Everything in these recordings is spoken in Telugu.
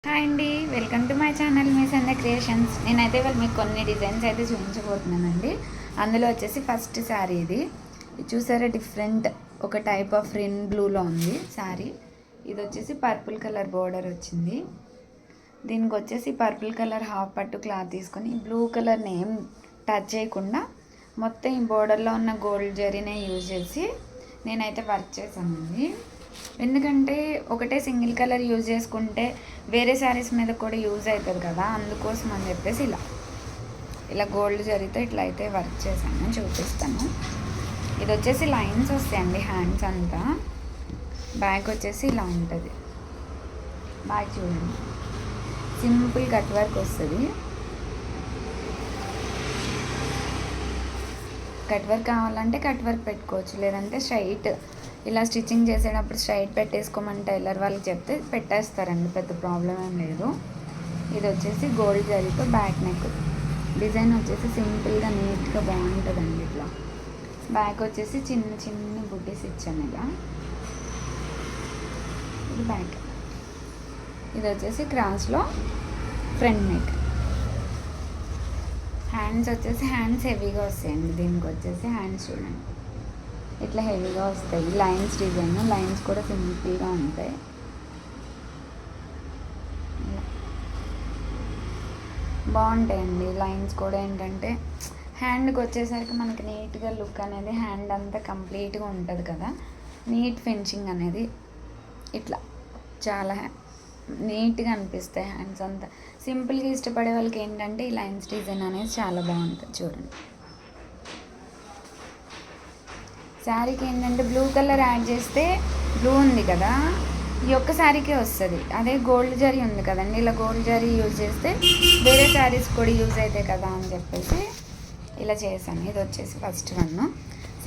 హాయ్ అండి, welcome to my channel me Sandhya creations. నేనైతే వాళ్ళు మీకు కొన్ని డిజైన్స్ అయితే చూపించబోతున్నానండి. అందులో వచ్చేసి ఫస్ట్ శారీ ఇది చూసారా, డిఫరెంట్ ఒక టైప్ ఆఫ్ రిన్ బ్లూలో ఉంది శారీ. ఇది వచ్చేసి పర్పుల్ కలర్ బోర్డర్ వచ్చింది. దీనికి వచ్చేసి పర్పుల్ కలర్ హాఫ్ పట్టు క్లాత్ తీసుకొని బ్లూ కలర్ని ఏం టచ్ చేయకుండా మొత్తం ఈ బోర్డర్లో ఉన్న గోల్డ్ జరీనే యూజ్ చేసి నేనైతే వర్క్ చేశానండి. ఎందుకంటే ఒకటే సింగిల్ కలర్ యూజ్ చేసుకుంటే వేరే శారీస్ మీద కూడా యూజ్ అవుతుంది కదా, అందుకోసం అని చెప్పేసి ఇలా గోల్డ్ జరీతో ఇట్లా అయితే వర్క్ చేశాను, చూపిస్తాను. ఇది వచ్చేసి లైన్స్ వస్తాయండి హ్యాండ్స్ అంతా. బ్యాక్ వచ్చేసి ఇలా ఉంటుంది. బ్యాక్ చూడండి, సింపుల్ కట్ వర్క్ వస్తుంది. కట్ వర్క్ కావాలంటే కట్ వర్క్ పెట్టుకోవచ్చు, లేదంటే స్ట్రైట్ ఇలా స్టిచ్చింగ్ చేసేటప్పుడు స్ట్రైట్ పెట్టేసుకోమని టైలర్ వాళ్ళకి చెప్తే పెట్టేస్తారండి, పెద్ద ప్రాబ్లం ఏం లేదు. ఇది వచ్చేసి గోల్డ్ జరీతో బ్యాక్ నెక్ డిజైన్ వచ్చేసి సింపుల్గా నీట్గా బాగుంటుందండి. ఇట్లా బ్యాక్ వచ్చేసి చిన్న చిన్న బుడ్డీస్ ఇచ్చాను ఇలా. ఇది బ్యాక్. ఇది వచ్చేసి క్రాస్లో ఫ్రంట్ నెక్. హ్యాండ్స్ వచ్చేసి హ్యాండ్స్ హెవీగా వస్తాయండి. దీనికి వచ్చేసి హ్యాండ్స్ చూడండి ఇట్లా హెవీగా వస్తాయి. లైన్స్ డిజైన్, లైన్స్ కూడా సింపుల్గా ఉంటాయి. బాగుంటాయండి లైన్స్ కూడా. ఏంటంటే హ్యాండ్కి వచ్చేసరికి మనకి నీట్గా లుక్ అనేది హ్యాండ్ అంతా కంప్లీట్గా ఉంటుంది కదా, నీట్ ఫినిషింగ్ అనేది ఇట్లా చాలా నీట్గా అనిపిస్తాయి హ్యాండ్స్ అంతా. సింపుల్గా ఇష్టపడే వాళ్ళకి ఏంటంటే ఈ లైన్స్ డిజైన్ అనేది చాలా బాగుంటుంది. చూడండి, శారీకి ఏంటంటే బ్లూ కలర్ యాడ్ చేస్తే, బ్లూ ఉంది కదా ఈ ఒక్క శారీకే వస్తుంది. అదే గోల్డ్ జరీ ఉంది కదండి, ఇలా గోల్డ్ జరీ యూజ్ చేస్తే వేరే శారీస్ కూడా యూజ్ అవుతాయి కదా అని చెప్పేసి ఇలా చేశాను. ఇది వచ్చేసి ఫస్ట్ వన్.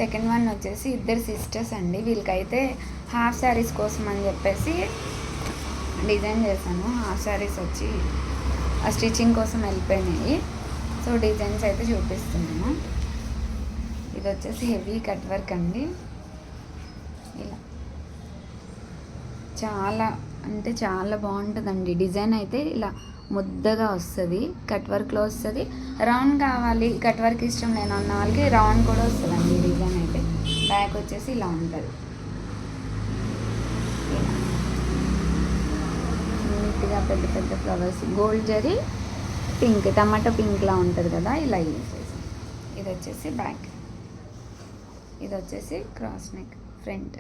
సెకండ్ వన్ వచ్చేసి ఇద్దరు సిస్టర్స్ అండి. వీళ్ళకైతే హాఫ్ శారీస్ కోసం అని చెప్పేసి డిజైన్ చేశాను. హాఫ్ శారీస్ వచ్చి ఆ స్టిచ్చింగ్ కోసం వెళ్ళిపోయినాయి. సో డిజైన్స్ అయితే చూపిస్తున్నాను. ఇది వచ్చేసి హెవీ కట్ వర్క్ అండి. ఇలా చాలా అంటే చాలా బాగుంటుందండి డిజైన్ అయితే. ఇలా ముద్దగా వస్తుంది, కట్ వర్క్లో వస్తుంది. రౌండ్ కావాలి, కట్ వర్క్ ఇష్టం లేని అన్న వాళ్ళకి రౌండ్ కూడా వస్తుందండి డిజైన్ అయితే. బ్యాక్ వచ్చేసి ఇలా ఉంటుంది. నీట్గా పెద్ద పెద్ద flowers, gold zari pink, tomato పింక్లా ఉంటుంది కదా, ఇలా యూజ్ చేసి. ఇది వచ్చేసి బ్యాక్. ఇది వచ్చేసి క్రాస్ నెక్ ఫ్రంట్.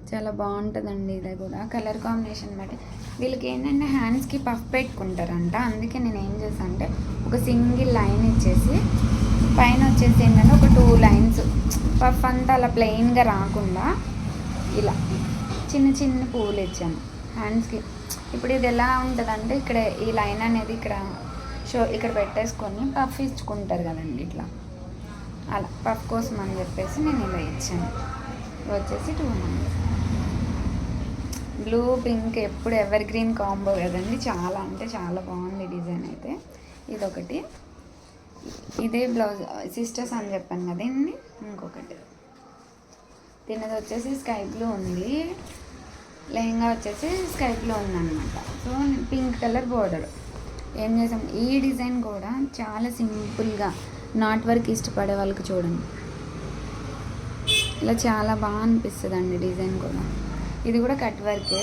చాలా బాగుంటుందండి. ఇది కూడా కలర్ కాంబినేషన్ బట్టి వీళ్ళకి ఏంటంటే హ్యాండ్స్కి పఫ్ పెట్టుకుంటారంట. అందుకే నేను ఏం చేశాను అంటే ఒక సింగిల్ లైన్ ఇచ్చేసి పైన వచ్చేసి ఏంటంటే ఒక 2 లైన్స్ పఫ్ అంతా అలా ప్లెయిన్గా రాకుండా ఇలా చిన్న చిన్న పువ్వులు ఇచ్చాను హ్యాండ్స్కి. ఇప్పుడు ఇది ఎలా ఉంటుందంటే ఇక్కడ ఈ లైన్ అనేది ఇక్కడ పెట్టేసుకొని పఫ్ ఇచ్చుకుంటారు కదండి, ఇట్లా అలా పఫ్ కోసం అని చెప్పేసి నేను ఇలా ఇచ్చాను. ఇవి వచ్చేసి 2 మంత్స్. బ్లూ పింక్ ఎప్పుడు ఎవర్ గ్రీన్ కాంబో కదండి, చాలా అంటే చాలా బాగుంది డిజైన్ అయితే. ఇదొకటి. ఇదే బ్లౌజ్ సిస్టర్స్ అని చెప్పాను కదండి. ఇంకొకటి తిన్నది వచ్చేసి స్కై బ్లూ ఉంది. లెహంగా వచ్చేసి స్కై బ్లూ ఉందన్నమాట. సో పింక్ కలర్ బోర్డర్ ఏం చేసాం. ఈ డిజైన్ కూడా చాలా సింపుల్గా నాట్ వర్క్ ఇష్టపడే వాళ్ళకి చూడండి ఇలా చాలా బాగా అనిపిస్తుంది అండి డిజైన్ కూడా. ఇది కూడా కట్ వర్కే.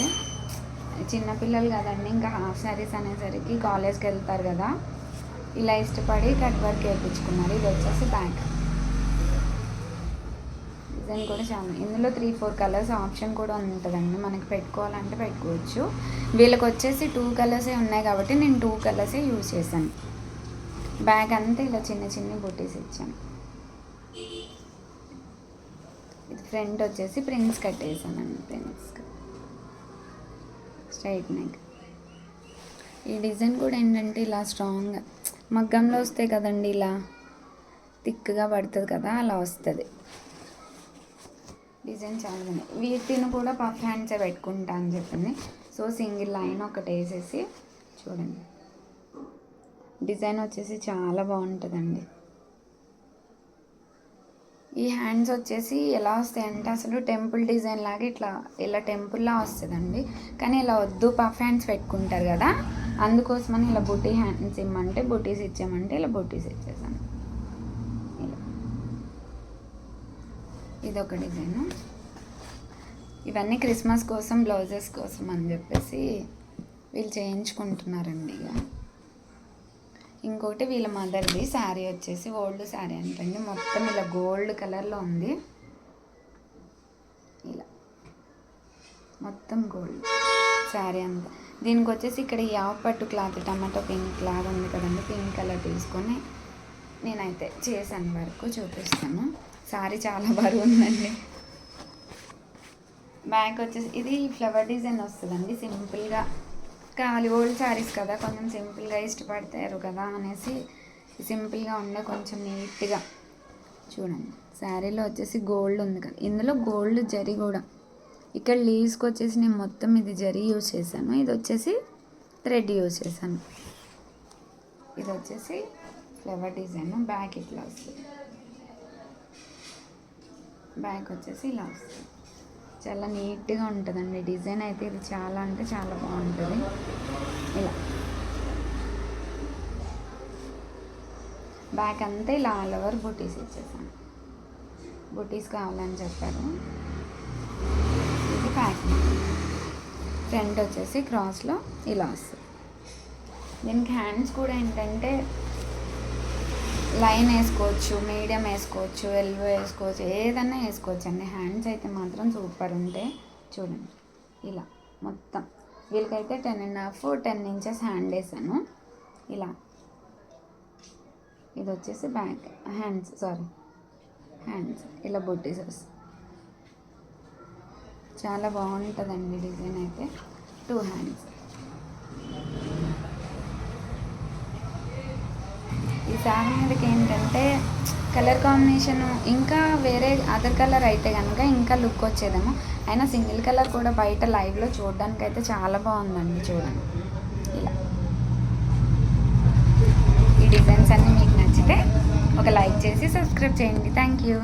చిన్నపిల్లలు కదండి, ఇంకా హాఫ్ శారీస్ అనేసరికి కాలేజ్కి వెళ్తారు కదా, ఇలా ఇష్టపడి కట్ వర్క్ వేయించుకున్నారు. ఇది వచ్చేసి బ్యాక్. డిజైన్ కూడా చాలా, ఇందులో 3-4 కలర్స్ ఆప్షన్ కూడా ఉంటుందండి, మనకి పెట్టుకోవాలంటే పెట్టుకోవచ్చు. వీళ్ళకి వచ్చేసి 2 కలర్సే ఉన్నాయి కాబట్టి నేను 2 కలర్సే యూజ్ చేశాను. బ్యాగ్ అంతా ఇలా చిన్న చిన్న బుట్టీస్ ఇచ్చాను. ఇది ఫ్రంట్ వచ్చేసి ప్రిన్స్ కట్ వేసానండి, ప్రిన్స్ స్ట్రైట్ నెక్. ఈ డిజైన్ కూడా ఏంటంటే ఇలా స్ట్రాంగ్గా మగ్గంలో వస్తాయి కదండి, ఇలా థిక్గా పడుతుంది కదా, అలా వస్తుంది డిజైన్. చాలా ఉన్నాయి. వీటిని కూడా పఫ్ హ్యాండ్సే పెట్టుకుంటా అని చెప్పింది. సో సింగిల్ లైన్ ఒకటి వేసేసి చూడండి, డిజైన్ వచ్చేసి చాలా బాగుంటుందండి. ఈ హ్యాండ్స్ వచ్చేసి ఎలా వస్తాయి అంటే అసలు టెంపుల్ డిజైన్ లాగా ఇట్లా ఇలా టెంపుల్లా వస్తుందండి. కానీ ఇలా వద్దు, పఫ్ హ్యాండ్స్ పెట్టుకుంటారు కదా, అందుకోసమని ఇలా బుటీ హ్యాండ్స్ ఇమ్మంటే బుటీస్ ఇచ్చామంటే ఇలా బుటీస్ ఇచ్చేసాను. ఇలా ఇదొక డిజైను. ఇవన్నీ క్రిస్మస్ కోసం, బ్లౌజెస్ కోసం అని చెప్పేసి వీళ్ళు చేయించుకుంటున్నారండి. ఇక ఇంకోటి వీళ్ళ మదర్ది శారీ వచ్చేసి ఓల్డ్ శారీ అంటండి, మొత్తం ఇలా గోల్డ్ కలర్లో ఉంది. ఇలా మొత్తం గోల్డ్ శారీ అంతా. దీనికి వచ్చేసి ఇక్కడ యావ పట్టు క్లాత్, టమాటో పింక్ లాగా ఉంది కదండి, పింక్ కలర్ తీసుకొని నేనైతే చేశాను వరకు చూపిస్తాను. శారీ చాలా బరువు ఉందండి. బ్యాక్ వచ్చేసి ఇది ఫ్లవర్ డిజైన్ వస్తుందండి, సింపుల్గా కావాలి. ఓల్డ్ శారీస్ కదా, కొంచెం సింపుల్గా ఇష్టపడతారు కదా అనేసి సింపుల్గా ఉండే కొంచెం నీట్గా చూడండి. శారీలో వచ్చేసి గోల్డ్ ఉంది కదా, ఇందులో గోల్డ్ జరీ కూడా. ఇక్కడ లీవ్స్కి వచ్చేసి నేను మొత్తం ఇది జరీ యూజ్ చేశాను, ఇది వచ్చేసి థ్రెడ్ యూజ్ చేశాను. ఇది వచ్చేసి ఫ్లవర్ డిజైన్. బ్యాక్ ఇట్లా వస్తుంది, బ్యాక్ వచ్చేసి ఇలా వస్తుంది. చాలా నీట్గా ఉంటుందండి డిజైన్ అయితే. ఇది చాలా అంటే చాలా బాగుంటుంది. ఇలా బ్యాక్ అంతా ఇలా ఆల్ ఓవర్ బుటీస్ ఇచ్చేసాను. బుటీస్ కావాలని చెప్పారు. ఇది బ్యాక్. ఫ్రంట్ వచ్చేసి క్రాస్లో ఇలా వస్తుంది. దీనికి హ్యాండ్స్ కూడా ఏంటంటే లైన్ వేసుకోవచ్చు, మీడియం వేసుకోవచ్చు, ఎల్బో వేసుకోవచ్చు, ఏదన్నా వేసుకోవచ్చు అండి. హ్యాండ్స్ అయితే మాత్రం సూపర్ ఉంటాయి. చూడండి ఇలా మొత్తం వీళ్ళకైతే 10.5 10 ఇంచెస్ హ్యాండ్ వేసాను. ఇలా ఇది వచ్చేసి బ్యాక్ హ్యాండ్స్ ఇలా బుట్టీస్ వస్తాయి. చాలా బాగుంటుందండి డిజైన్ అయితే. 2 హ్యాండ్స్. ఈ శారీ మీదకి ఏంటంటే కలర్ కాంబినేషన్ ఇంకా వేరే అదర్ కలర్ అయితే కనుక ఇంకా లుక్ వచ్చేదేమో. అయినా సింగిల్ కలర్ కూడా బయట లైవ్లో చూడడానికి అయితే చాలా బాగుందండి. చూడండి ఇలా. ఈ డిజైన్స్ అన్నీ మీకు నచ్చితే ఒక లైక్ చేసి సబ్స్క్రైబ్ చేయండి. Thank you.